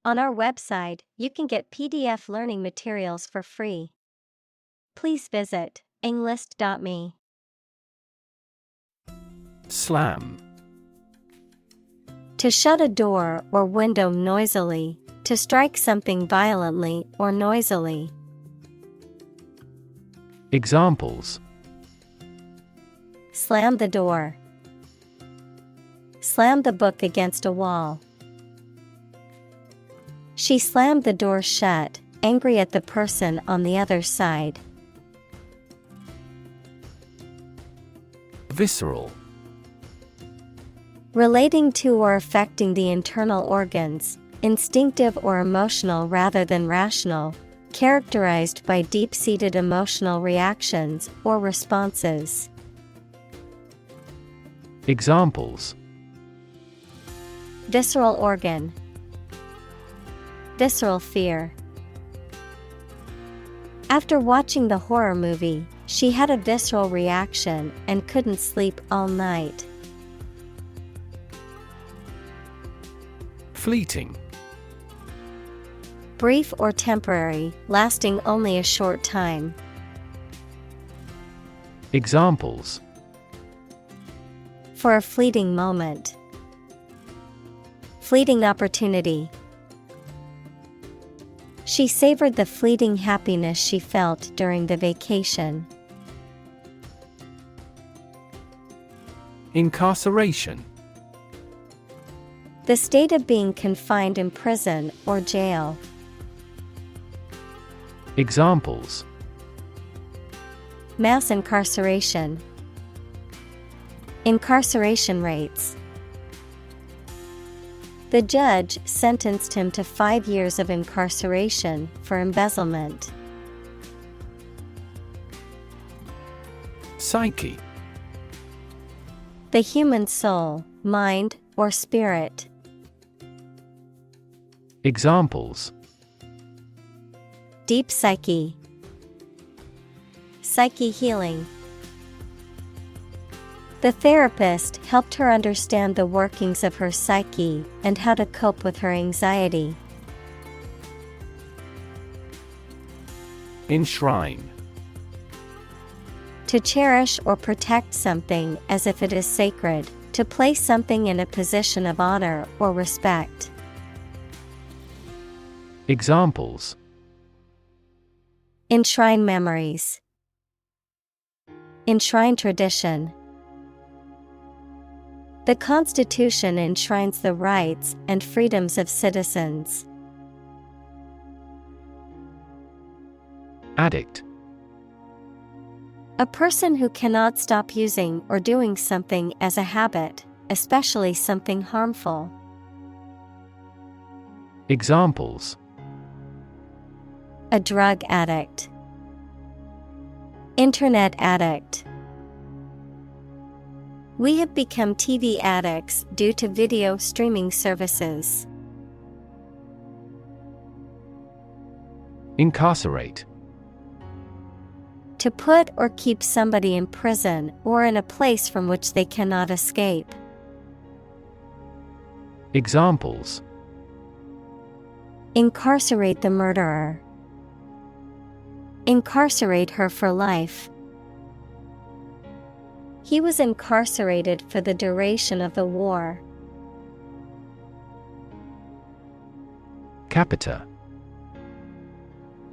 On our website, you can get PDF learning materials for free. Please visit englist.me. Slam. To shut a door or window noisily, to strike something violently or noisily. Examples: Slam the door. Slam the book against a wall. She slammed the door shut, angry at the person on the other side. Visceral. Relating to or affecting the internal organs, instinctive or emotional rather than rational, characterized by deep-seated emotional reactions or responses. Examples: Visceral organ. Visceral fear. After watching the horror movie, she had a visceral reaction and couldn't sleep all night. Fleeting. Brief or temporary, lasting only a short time. Examples: For a fleeting moment. Fleeting opportunity. She savored the fleeting happiness she felt during the vacation. Incarceration. The state of being confined in prison or jail. Examples: Mass incarceration. Incarceration rates. The judge sentenced him to 5 years of incarceration for embezzlement. Psyche. The human soul, mind, or spirit. Examples: Deep psyche. Psyche healing. The therapist helped her understand the workings of her psyche and how to cope with her anxiety. Enshrine. To cherish or protect something as if it is sacred, to place something in a position of honor or respect. Examples: Enshrine memories. Enshrine tradition. The Constitution enshrines the rights and freedoms of citizens. Addict. A person who cannot stop using or doing something as a habit, especially something harmful. Examples: A drug addict. Internet addict. We have become TV addicts due to video streaming services. Incarcerate. To put or keep somebody in prison or in a place from which they cannot escape. Examples: Incarcerate the murderer. Incarcerate her for life. He was incarcerated for the duration of the war. Capita.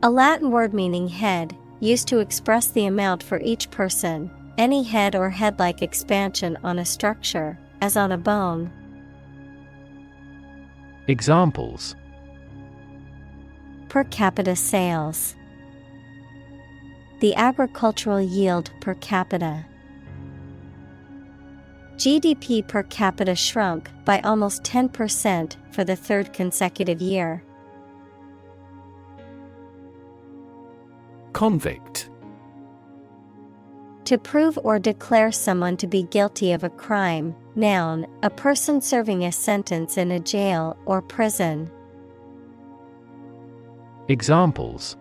A Latin word meaning head, used to express the amount for each person, any head or head-like expansion on a structure, as on a bone. Examples: Per capita sales. The agricultural yield per capita. GDP per capita shrunk by almost 10% for the third consecutive year. Convict. To prove or declare someone to be guilty of a crime. Noun, a person serving a sentence in a jail or prison. Examples: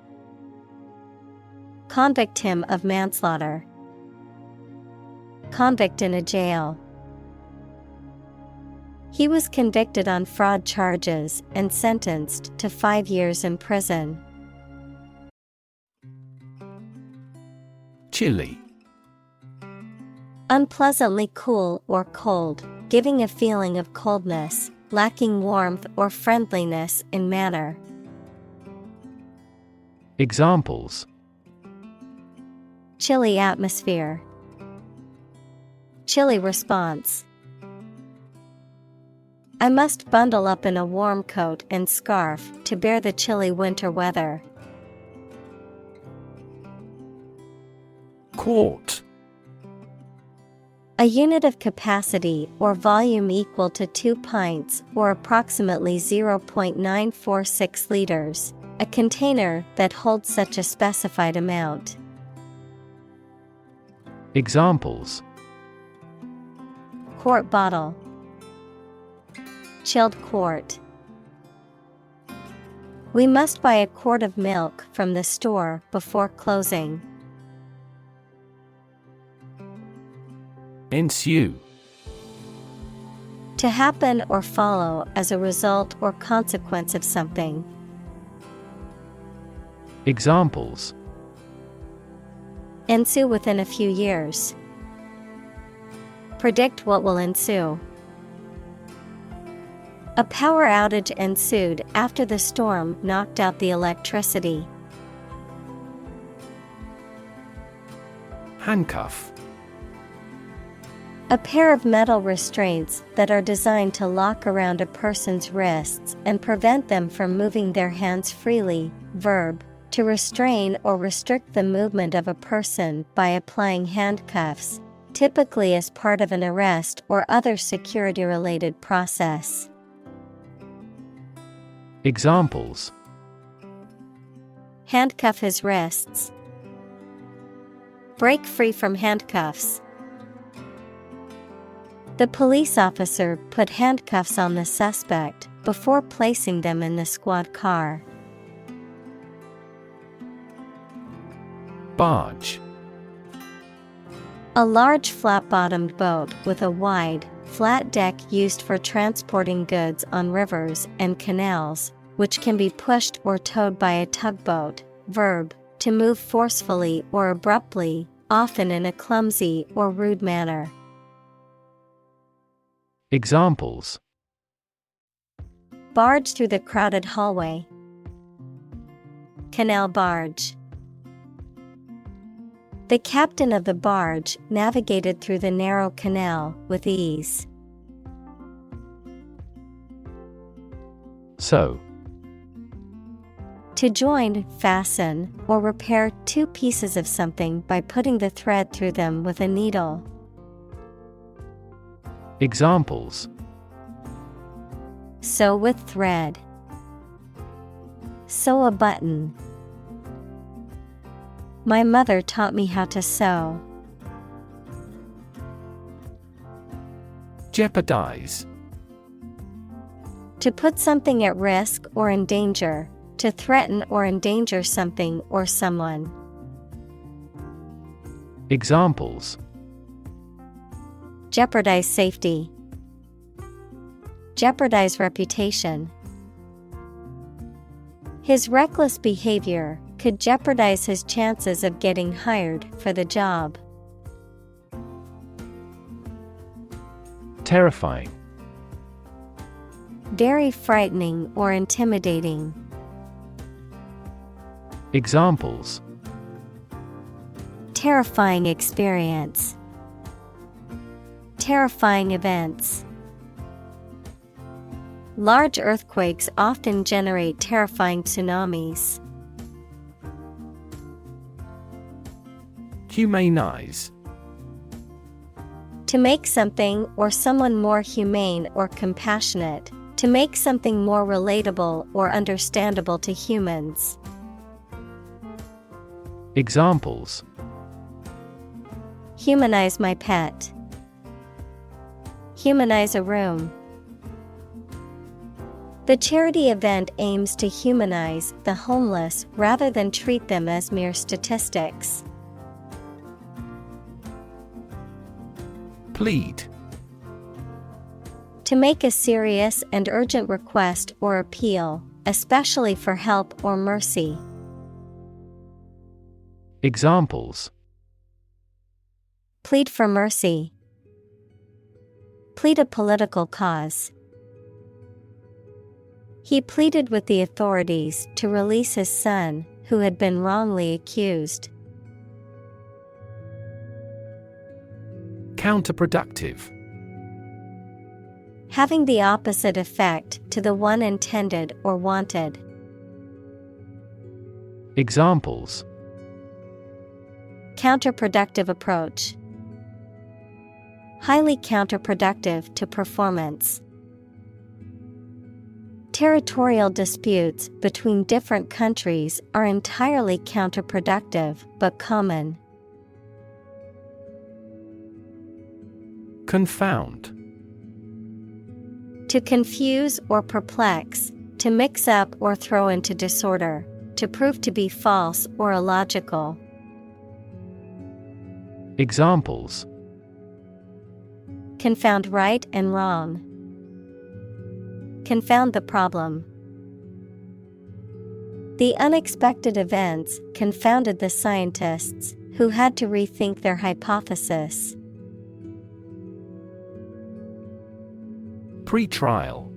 Convict him of manslaughter. Convict in a jail. He was convicted on fraud charges and sentenced to 5 years in prison. Chilly. Unpleasantly cool or cold, giving a feeling of coldness, lacking warmth or friendliness in manner. Examples: Chilly atmosphere. Chilly response. I must bundle up in a warm coat and scarf to bear the chilly winter weather. Quart. A unit of capacity or volume equal to 2 pints or approximately 0.946 liters, a container that holds such a specified amount. Examples: Quart bottle. Chilled quart. We must buy a quart of milk from the store before closing. Ensue. To happen or follow as a result or consequence of something. Examples: Ensue within a few years. Predict what will ensue. A power outage ensued after the storm knocked out the electricity. Handcuff. A pair of metal restraints that are designed to lock around a person's wrists and prevent them from moving their hands freely. Verb, to restrain or restrict the movement of a person by applying handcuffs, typically as part of an arrest or other security-related process. Examples: Handcuff his wrists. Break free from handcuffs. The police officer put handcuffs on the suspect before placing them in the squad car. Barge. A large flat-bottomed boat with a wide, flat deck used for transporting goods on rivers and canals, which can be pushed or towed by a tugboat. Verb, to move forcefully or abruptly, often in a clumsy or rude manner. Examples: Barge through the crowded hallway. Canal barge. The captain of the barge navigated through the narrow canal with ease. Sew. To join, fasten, or repair two pieces of something by putting the thread through them with a needle. Examples: Sew with thread. Sew a button. My mother taught me how to sew. Jeopardize. To put something at risk or in danger, to threaten or endanger something or someone. Examples: Jeopardize safety. Jeopardize reputation. His reckless behavior could jeopardize his chances of getting hired for the job. Terrifying. Very frightening or intimidating. Examples: Terrifying experience. Terrifying events. Large earthquakes often generate terrifying tsunamis. Humanize. To make something or someone more humane or compassionate, to make something more relatable or understandable to humans. Examples: Humanize my pet. Humanize a room. The charity event aims to humanize the homeless rather than treat them as mere statistics. To To make a serious and urgent request or appeal, especially for help or mercy. Examples: Plead for mercy. Plead a political cause. He pleaded with the authorities to release his son, who had been wrongly accused. Counterproductive. Having the opposite effect to the one intended or wanted. Examples: Counterproductive approach. Highly counterproductive to performance. Territorial disputes between different countries are entirely counterproductive but common. Confound. To confuse or perplex, to mix up or throw into disorder, to prove to be false or illogical. Examples: Confound right and wrong. Confound the problem. The unexpected events confounded the scientists, who had to rethink their hypothesis. Pre-trial.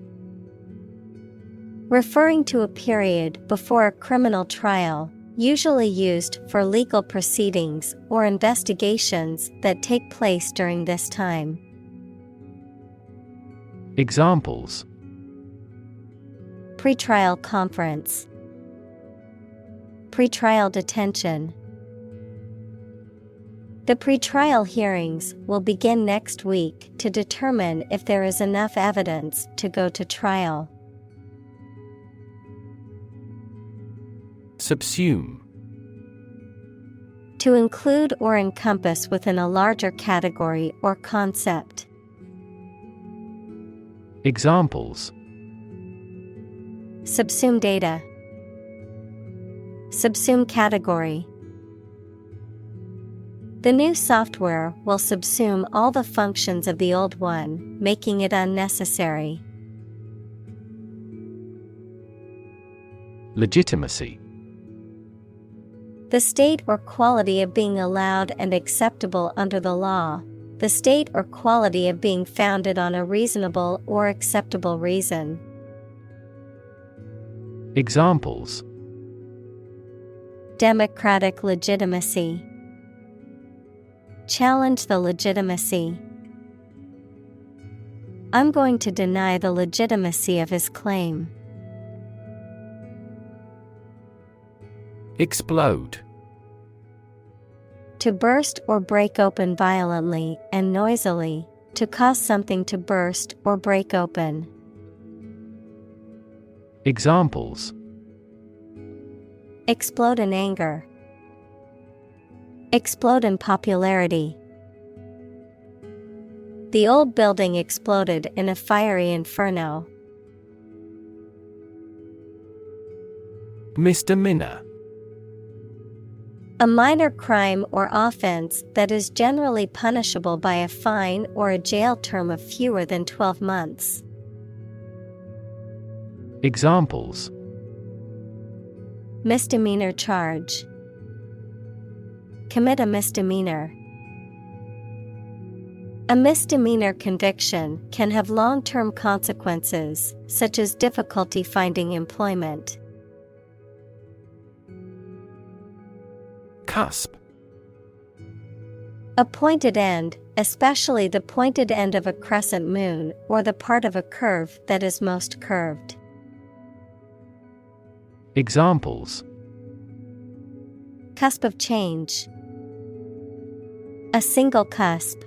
Referring to a period before a criminal trial, usually used for legal proceedings or investigations that take place during this time. Examples: Pretrial conference. Pretrial detention. The pretrial hearings will begin next week to determine if there is enough evidence to go to trial. Subsume. To include or encompass within a larger category or concept. Examples: Subsume data. Subsume category. The new software will subsume all the functions of the old one, making it unnecessary. Legitimacy. The state or quality of being allowed and acceptable under the law. The state or quality of being founded on a reasonable or acceptable reason. Examples: Democratic legitimacy. Challenge the legitimacy. I'm going to deny the legitimacy of his claim. Explode. To burst or break open violently and noisily, to cause something to burst or break open. Examples: Explode in anger. Explode in popularity. The old building exploded in a fiery inferno. Misdemeanor. A minor crime or offense that is generally punishable by a fine or a jail term of fewer than 12 months. Examples: Misdemeanor charge. Commit a misdemeanor. A misdemeanor conviction can have long-term consequences, such as difficulty finding employment. Cusp. A pointed end, especially the pointed end of a crescent moon or the part of a curve that is most curved. Examples: Cusp of change. A single cusp.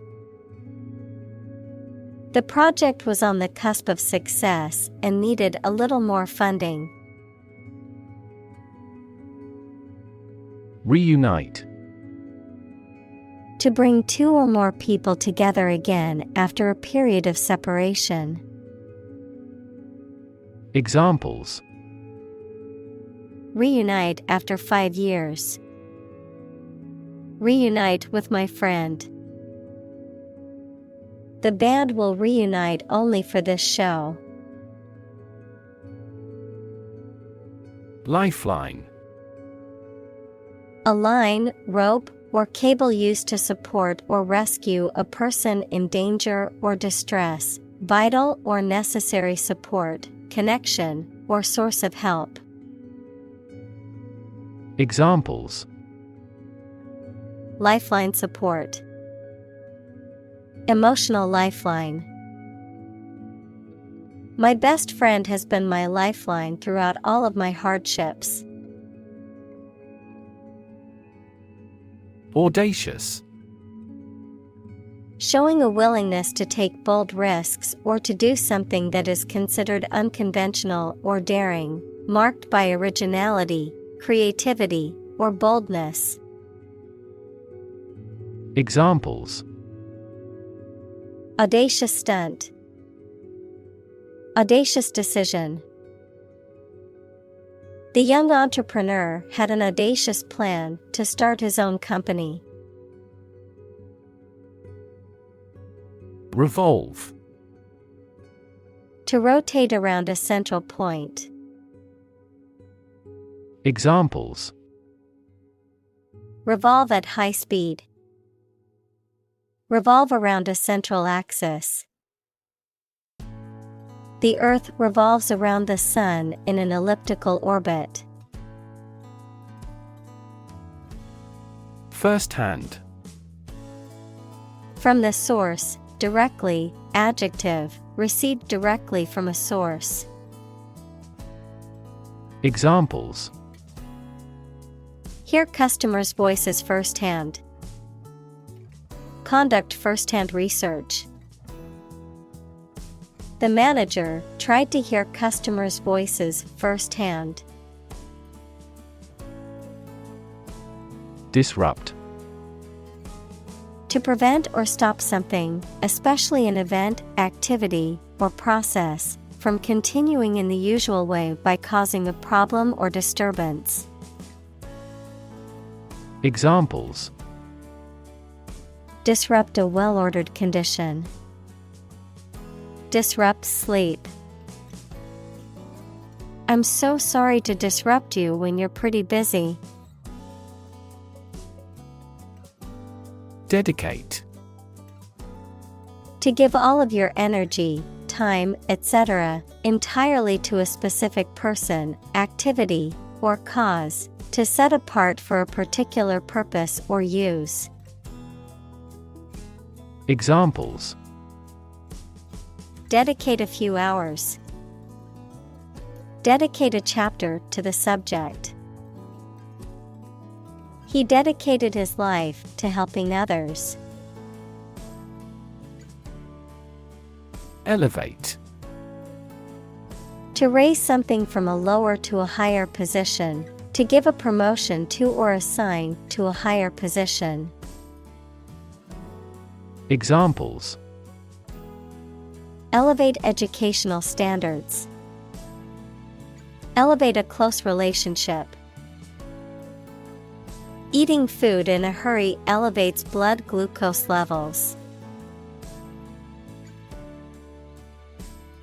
The project was on the cusp of success and needed a little more funding. Reunite. To bring two or more people together again after a period of separation. Examples: Reunite after 5 years. Reunite with my friend. The band will reunite only for this show. Lifeline. A line, rope, or cable used to support or rescue a person in danger or distress, vital or necessary support, connection, or source of help. Examples: Lifeline support. Emotional lifeline. My best friend has been my lifeline throughout all of my hardships. Audacious. Showing a willingness to take bold risks or to do something that is considered unconventional or daring, marked by originality, creativity, or boldness. Examples: Audacious stunt. Audacious decision. The young entrepreneur had an audacious plan to start his own company. Revolve. To rotate around a central point. Examples: Revolve at high speed. Revolve around a central axis. The Earth revolves around the Sun in an elliptical orbit. First-hand. From the source, directly, adjective, received directly from a source. Examples: Hear customers' voices firsthand. Conduct first-hand research. The manager tried to hear customers' voices firsthand. Disrupt. To prevent or stop something, especially an event, activity, or process, from continuing in the usual way by causing a problem or disturbance. Examples: Disrupt a well-ordered condition. Disrupt sleep. I'm so sorry to disrupt you when you're pretty busy. Dedicate. To give all of your energy, time, etc., entirely to a specific person, activity, or cause, to set apart for a particular purpose or use. Examples: Dedicate a few hours. Dedicate a chapter to the subject. He dedicated his life to helping others. Elevate. To raise something from a lower to a higher position, to give a promotion to or assign to a higher position. Examples: Elevate educational standards. Elevate a close relationship. Eating food in a hurry elevates blood glucose levels.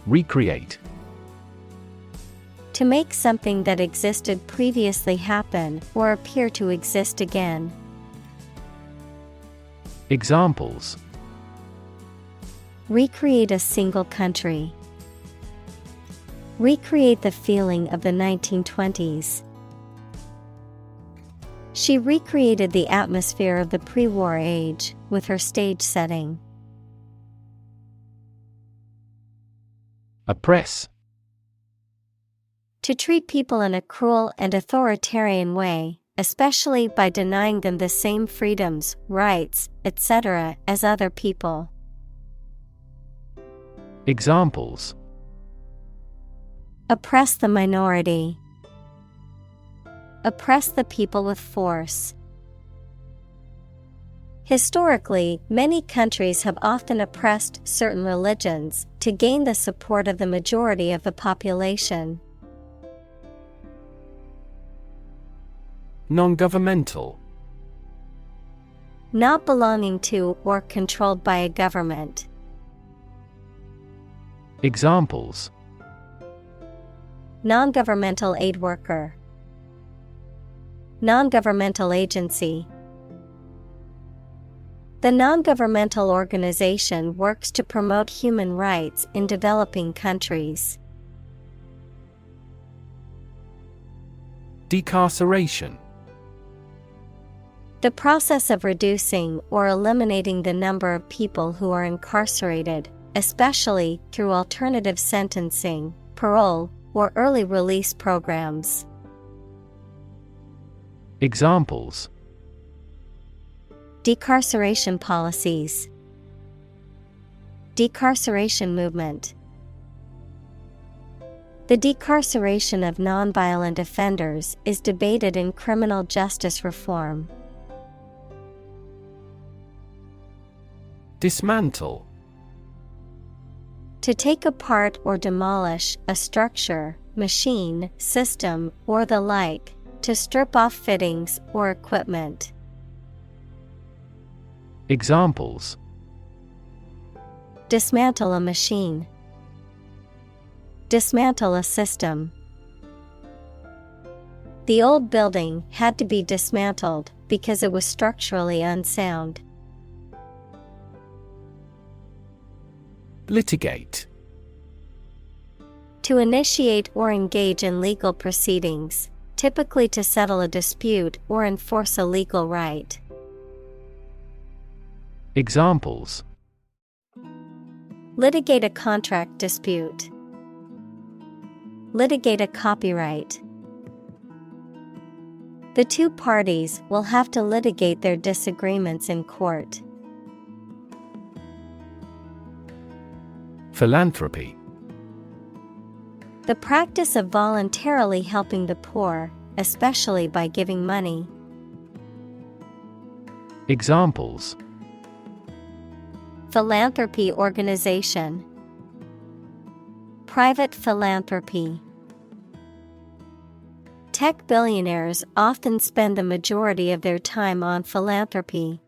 Recreate. To make something that existed previously happen or appear to exist again. Examples: Recreate a single country. Recreate the feeling of the 1920s. She recreated the atmosphere of the pre-war age with her stage setting. Oppress. To treat people in a cruel and authoritarian way, especially by denying them the same freedoms, rights, etc. as other people. Examples: Oppress the minority. Oppress the people with force. Historically, many countries have often oppressed certain religions to gain the support of the majority of the population. Non-governmental. Not belonging to or controlled by a government. Examples: Non-governmental aid worker. Non-governmental agency. The non-governmental organization works to promote human rights in developing countries. Decarceration. The process of reducing or eliminating the number of people who are incarcerated, especially through alternative sentencing, parole, or early release programs. Examples: Decarceration policies. Decarceration movement. The decarceration of nonviolent offenders is debated in criminal justice reform. Dismantle. To take apart or demolish a structure, machine, system, or the like, to strip off fittings or equipment. Examples: Dismantle a machine. Dismantle a system. The old building had to be dismantled because it was structurally unsound. Litigate. To initiate or engage in legal proceedings, typically to settle a dispute or enforce a legal right. Examples: Litigate a contract dispute. Litigate a copyright. The two parties will have to litigate their disagreements in court. Philanthropy. The practice of voluntarily helping the poor, especially by giving money. Examples: Philanthropy organization. Private philanthropy. Tech billionaires often spend the majority of their time on philanthropy.